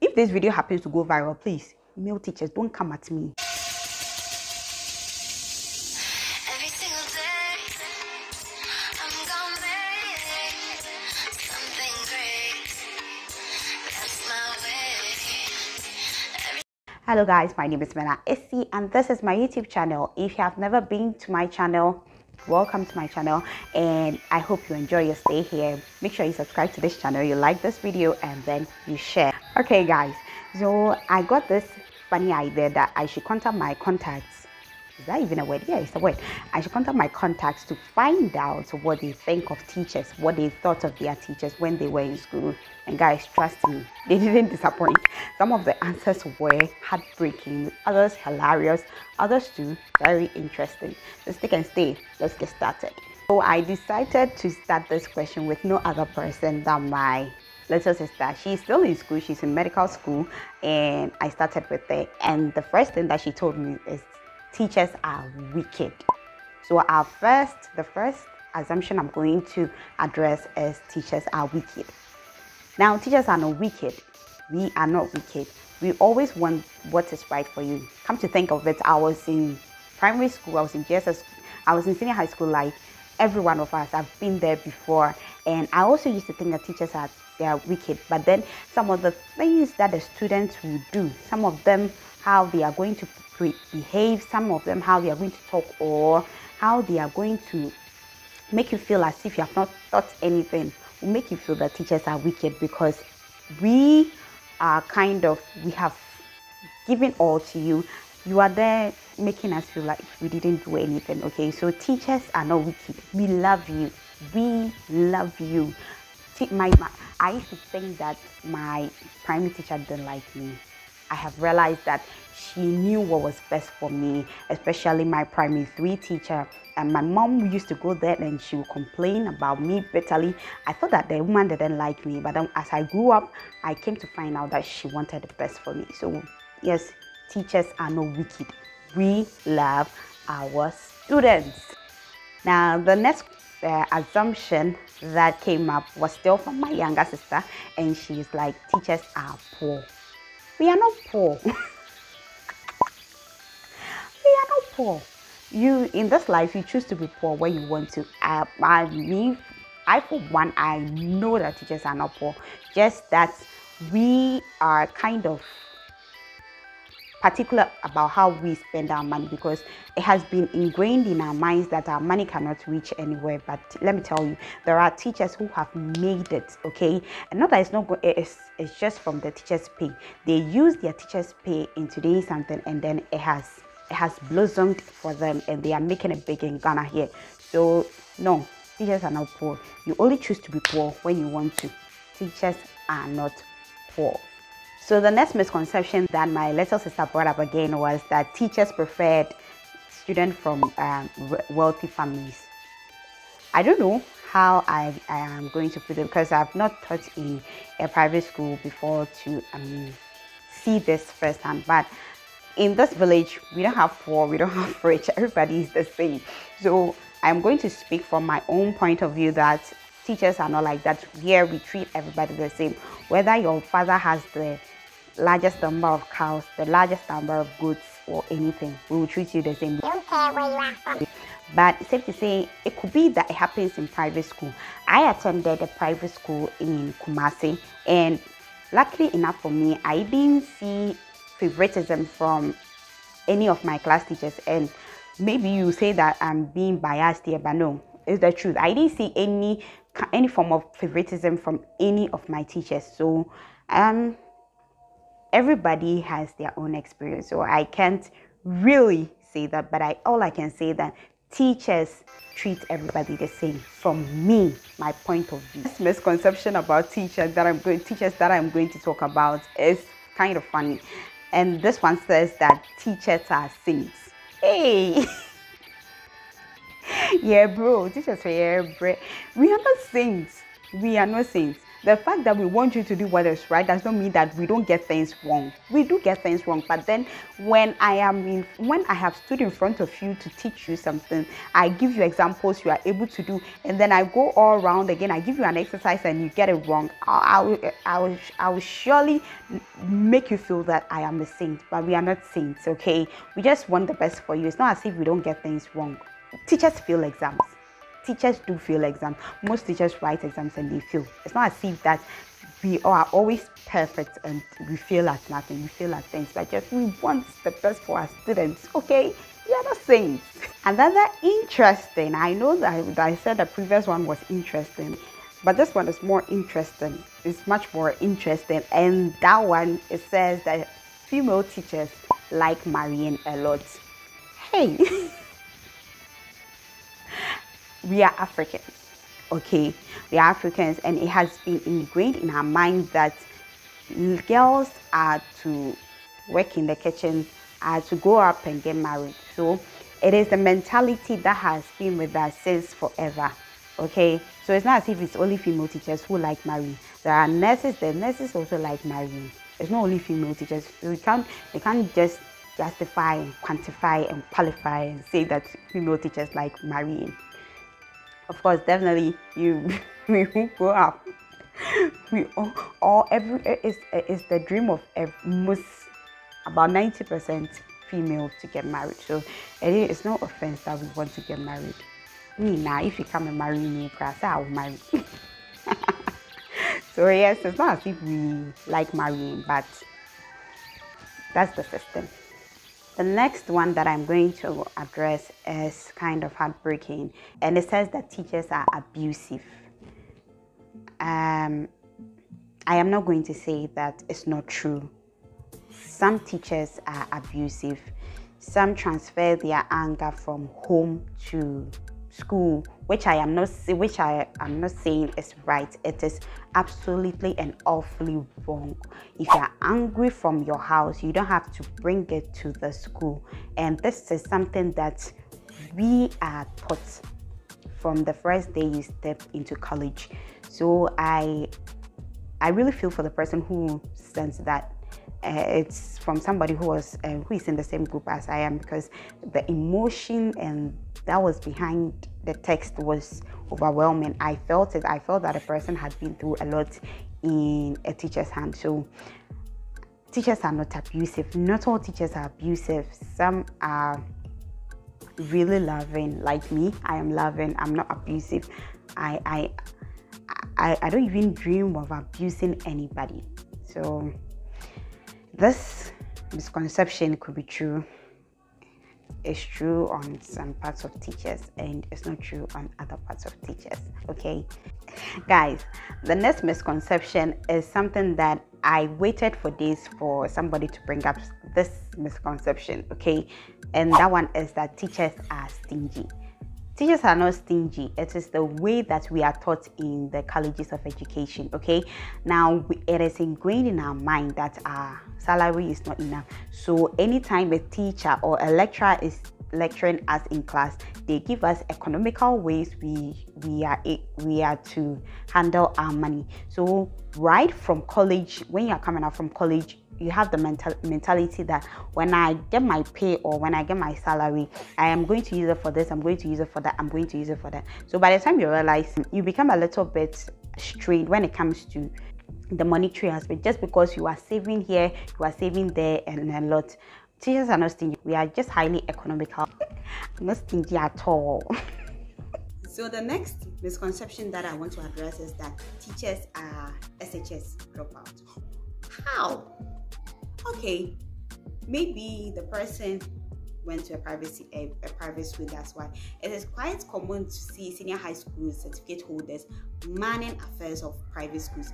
if this video happens to go viral, please, male teachers, don't come at me. Every single day, I'm gonna make something great. That's my way. Hello guys, my name is Mena Esi and this is my YouTube channel. If you have never been to my channel, welcome to my channel and I hope you enjoy your stay here. Make sure you subscribe to this channel, you like this video and then you share. Okay guys, so I got this funny idea that I should contact my contacts. Is that even a word? Yeah, it's a word. I should contact my contacts to find out what they think of teachers, what they thought of their teachers when they were in school. And guys, trust me, they didn't disappoint. Some of the answers were heartbreaking, others hilarious, others too very interesting. So stick and stay. Let's get started. So I decided to start this question with no other person than my little sister. She's still in school, she's in medical school, and I started with her. And the first thing that she told me is teachers are wicked. So the first assumption I'm going to address is teachers are wicked. Now, teachers are not wicked. We are not wicked. We always want what is right for you. Come to think of it, I was in primary school, I was in GSS, I was in senior high school, like every one of us. I've been there before, and I also used to think that teachers they are wicked. But then some of the things that the students will do, some of them how they are going to behave, some of them how they are going to talk, or how they are going to make you feel as if you have not taught anything, will make you feel that teachers are wicked, because we are we have given all to you. You are there making us feel like we didn't do anything. Okay, so teachers are not wicked. We love you. We love you. I used to think that my primary teacher didn't like me. I have realized that she knew what was best for me, especially my primary 3 teacher. And my mom used to go there and she would complain about me bitterly. I thought that the woman didn't like me, but then as I grew up, I came to find out that she wanted the best for me. So yes, teachers are not wicked. We love our students. Now, the next assumption that came up was still from my younger sister, and she's like, teachers are poor. We are not poor. We are not poor. You, in this life, you choose to be poor when you want to. I for one, I know that teachers are not poor. Just that we are kind of particular about how we spend our money, because it has been ingrained in our minds that our money cannot reach anywhere. But let me tell you, there are teachers who have made it, okay? And not that it's not good, it's just from the teachers' pay. They use their teachers' pay into doing something, and then it has blossomed for them, and they are making it big in Ghana here. So no, teachers are not poor. You only choose to be poor when you want to. Teachers are not poor. So the next misconception that my little sister brought up again was that teachers preferred students from wealthy families. I don't know how I am going to put it, because I've not taught in a private school before to see this firsthand. But in this village, we don't have poor, we don't have rich, everybody is the same. So I'm going to speak from my own point of view that teachers are not like that. Here we treat everybody the same. Whether your father has the largest number of cows, the largest number of goats, or anything, we will treat you the same. Don't care where you are from. But it's safe to say it could be that it happens in private school. I attended a private school in Kumasi, and luckily enough for me, I didn't see favoritism from any of my class teachers. And maybe you say that I'm being biased here, but no, it's the truth. I didn't see any form of favoritism from any of my teachers. So everybody has their own experience, so I can't really say that, but all I can say that teachers treat everybody the same from me, my point of view. This misconception about teachers that I'm going to talk about is kind of funny. And this one says that teachers are saints. Hey! Yeah, bro, teachers are, yeah, bro. We are not saints. We are not saints. The fact that we want you to do what is right does not mean that we don't get things wrong. We do get things wrong, but then when I have stood in front of you to teach you something, I give you examples you are able to do, and then I go all around again, I give you an exercise and you get it wrong. I will surely make you feel that I am a saint, but we are not saints, okay? We just want the best for you. It's not as if we don't get things wrong. Teachers fail exams. Teachers do fail exams. Most teachers write exams and they fail. It's not as if that we are always perfect and we fail at nothing. We fail at things, but just we want the best for our students, okay? We are not saints. Another interesting, I know that I said the previous one was interesting, but this one is more interesting. It's much more interesting. And that one, it says that female teachers like marrying a lot. Hey, we are Africans, okay? We are Africans, and it has been ingrained in our minds that girls are to work in the kitchen, are to go up and get married. So it is the mentality that has been with us since forever, okay? So it's not as if it's only female teachers who like marrying. There are nurses, the nurses also like marrying. It's not only female teachers. So you can't just justify and quantify and qualify and say that female teachers like marrying. Of course, definitely we will grow up. We all every is the dream of most, about 90% female to get married. So it's no offense that we want to get married. Me now, if you come and marry me, I will marry. So yes, it's not as if we like marrying, but that's the system. The next one that I'm going to address is kind of heartbreaking, and it says that teachers are abusive. I am not going to say that it's not true. Some teachers are abusive. Some transfer their anger from home to school, which I am not saying is right. It is absolutely and awfully wrong. If you are angry from your house, you don't have to bring it to the school. And this is something that we are taught from the first day you step into college. So I really feel for the person who sends that. It's from somebody who is in the same group as I am, because the emotion and that was behind the text was overwhelming. I felt it. I felt that a person had been through a lot in a teacher's hand. So teachers are not abusive. Not all teachers are abusive. Some are really loving, like me. I am loving. I'm not abusive. I don't even dream of abusing anybody. So this misconception could be true. It's true on some parts of teachers and it's not true on other parts of teachers, okay? Guys, the next misconception is something that I waited for days for somebody to bring up this misconception, okay? And that one is that teachers are stingy. Teachers are not stingy. It is the way that we are taught in the colleges of education, okay? Now, it is ingrained in our mind that our salary is not enough. So anytime a teacher or a lecturer is lecturing us in class, they give us economical ways we are to handle our money. So right from college, when you are coming out from college, you have the mentality that when I get my pay or when I get my salary, I am going to use it for this, I'm going to use it for that, I'm going to use it for that. So by the time you realize, you become a little bit strained when it comes to the monetary aspect, just because you are saving here, you are saving there, and a lot. Teachers are not stingy. We are just highly economical. Not stingy at all. So the next misconception that I want to address is that teachers are SHS dropouts. How? Okay, maybe the person went to a private school, that's why. It is quite common to see senior high school certificate holders manning affairs of private schools.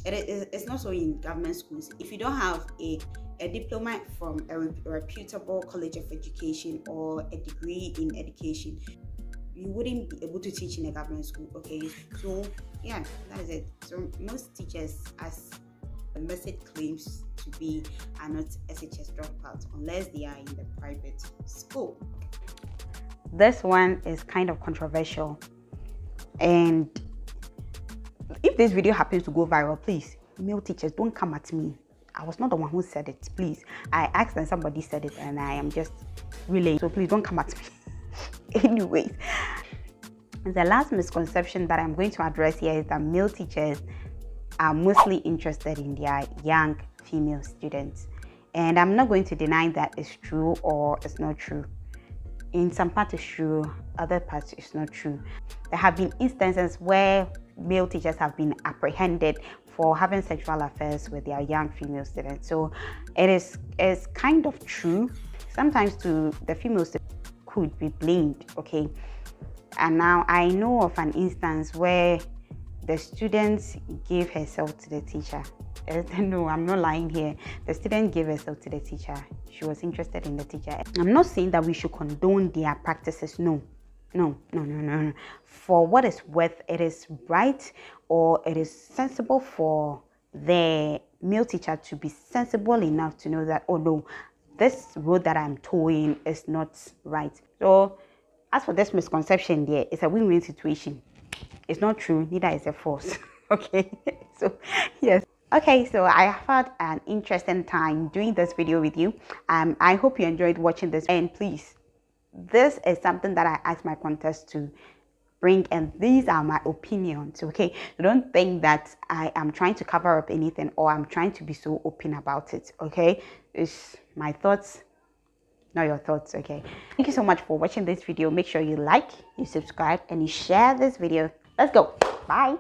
It's not so in government schools. If you don't have a diploma from a reputable college of education or a degree in education, you wouldn't be able to teach in a government school, okay? So yeah, that is it. So most teachers, as the message claims to be, are not SHS dropouts unless they are in the private school. This one is kind of controversial, and If this video happens to go viral, please, male teachers, don't come at me. I was not the one who said it, please. I asked and somebody said it, and I am just relaying. So please don't come at me. Anyways, the last misconception that I'm going to address here is that male teachers are mostly interested in their young female students. And I'm not going to deny that it's true or it's not true. In some parts it's true, other parts it's not true. There have been instances where male teachers have been apprehended for having sexual affairs with their young female students. So it's kind of true. Sometimes the female student could be blamed, okay? And now I know of an instance where the student gave herself to the teacher. No, I'm not lying here. The student gave herself to the teacher. She was interested in the teacher. I'm not saying that we should condone their practices. No. For what it's worth, it is right or it is sensible for the male teacher to be sensible enough to know that, oh no, this road that I'm towing is not right. So as for this misconception there, it's a win-win situation. It's not true, neither is it false. Okay, so yes. Okay, so I have had an interesting time doing this video with you. I hope you enjoyed watching this, and please, this is something that I asked my contest to bring, and these are my opinions. Okay, so don't think that I am trying to cover up anything or I'm trying to be so open about it. Okay, it's my thoughts, not your thoughts. Okay, thank you so much for watching this video. Make sure you like, you subscribe, and you share this video. Let's go. Bye.